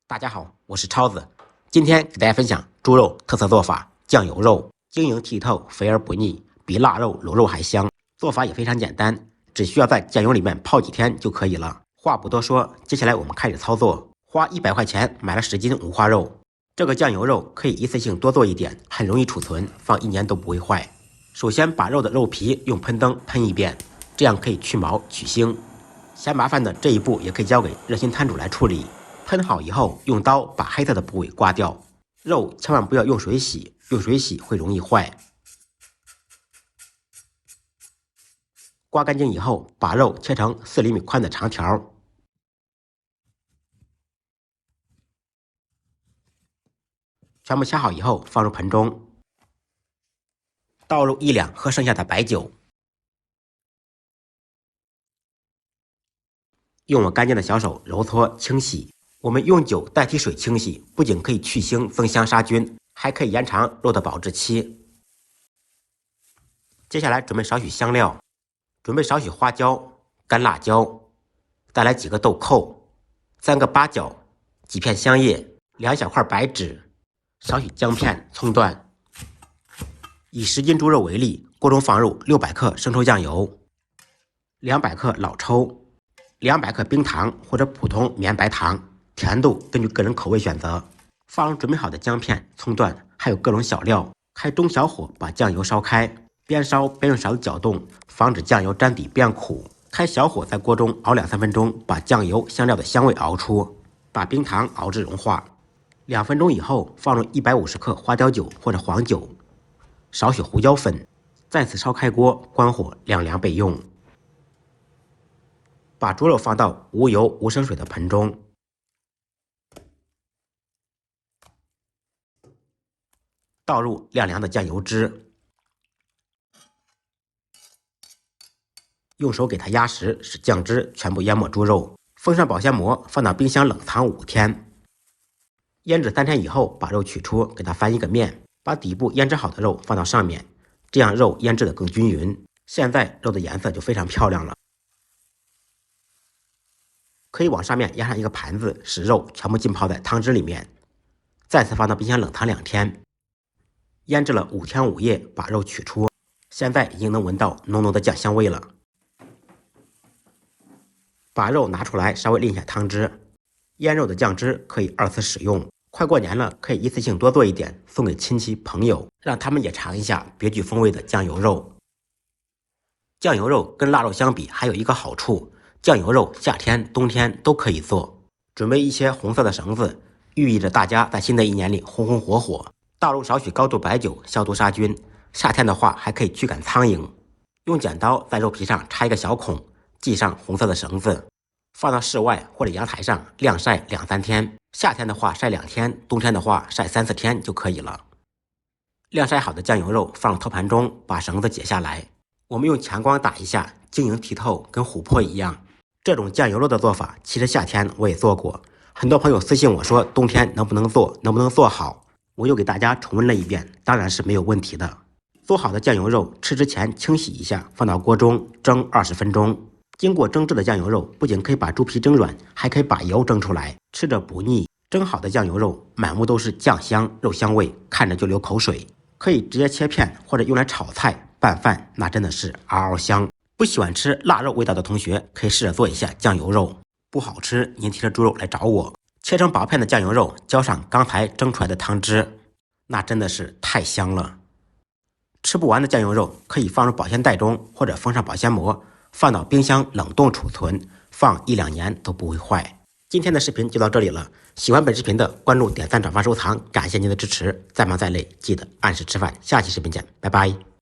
大家好，我是超子，今天给大家分享猪肉特色做法酱油肉，晶莹剔透，肥而不腻，比腊肉、卤肉还香。做法也非常简单，只需要在酱油里面泡几天就可以了。话不多说，接下来我们开始操作。花100块钱买了10斤五花肉，这个酱油肉可以一次性多做一点，很容易储存，放1年都不会坏。首先把肉的肉皮用喷灯喷一遍，这样可以去毛去腥。嫌麻烦的这一步也可以交给热心摊主来处理。喷好以后，用刀把黑色的部位刮掉。肉千万不要用水洗，用水洗会容易坏。刮干净以后，把肉切成4厘米宽的长条。全部切好以后，放入盆中，倒入1两喝剩下的白酒，用我干净的小手揉搓清洗。我们用酒代替水清洗，不仅可以去腥增香杀菌，还可以延长肉的保质期。接下来准备少许香料，准备少许花椒、干辣椒，再来几个豆蔻、3个八角、几片香叶、2小块白芷，少许姜片、葱段。以10斤猪肉为例，锅中放入600克生抽酱油、200克老抽、200克冰糖或者普通绵白糖。甜度根据个人口味选择，放入准备好的姜片、葱段，还有各种小料，开中小火把酱油烧开，边烧边用勺子搅动，防止酱油沾底变苦。开小火在锅中熬2-3分钟，把酱油、香料的香味熬出，把冰糖熬至融化。2分钟以后，放入150克花雕酒或者黄酒，少许胡椒粉，再次烧开锅，关火晾凉备用。把猪肉放到无油无生水的盆中。倒入晾凉的酱油汁，用手给它压实，使酱汁全部淹没猪肉。封上保鲜膜，放到冰箱冷藏5天。腌制3天以后，把肉取出，给它翻一个面，把底部腌制好的肉放到上面，这样肉腌制的更均匀。现在肉的颜色就非常漂亮了。可以往上面压上一个盘子，使肉全部浸泡在汤汁里面。再次放到冰箱冷藏2天。腌制了5天5夜，把肉取出，现在已经能闻到浓浓的酱香味了。把肉拿出来，稍微淋下汤汁。腌肉的酱汁可以2次使用，快过年了，可以一次性多做一点，送给亲戚朋友，让他们也尝一下别具风味的酱油肉。酱油肉跟腊肉相比，还有一个好处，酱油肉夏天、冬天都可以做。准备一些红色的绳子，寓意着大家在新的一年里红红火火。倒入少许高度白酒，消毒杀菌。夏天的话还可以驱赶苍蝇。用剪刀在肉皮上插一个小孔，系上红色的绳子，放到室外或者阳台上晾晒2-3天。夏天的话晒2天，冬天的话晒3-4天就可以了。晾晒好的酱油肉放入托盘中，把绳子解下来。我们用强光打一下，晶莹剔透，跟琥珀一样。这种酱油肉的做法，其实夏天我也做过。很多朋友私信我说冬天能不能做，能不能做好？我又给大家重温了一遍，当然是没有问题的。做好的酱油肉吃之前清洗一下，放到锅中蒸20分钟。经过蒸制的酱油肉不仅可以把猪皮蒸软，还可以把油蒸出来，吃着不腻。蒸好的酱油肉满目都是酱香、肉香味，看着就流口水。可以直接切片或者用来炒菜、拌饭，那真的是嗷嗷香。不喜欢吃腊肉味道的同学，可以试着做一下酱油肉。不好吃，您提着猪肉来找我。切成薄片的酱油肉，浇上刚才蒸出来的汤汁，那真的是太香了。吃不完的酱油肉可以放入保鲜袋中，或者封上保鲜膜，放到冰箱冷冻储存，放1-2年都不会坏。今天的视频就到这里了，喜欢本视频的关注、点赞、转发、收藏，感谢您的支持。再忙再累，记得按时吃饭。下期视频见，拜拜。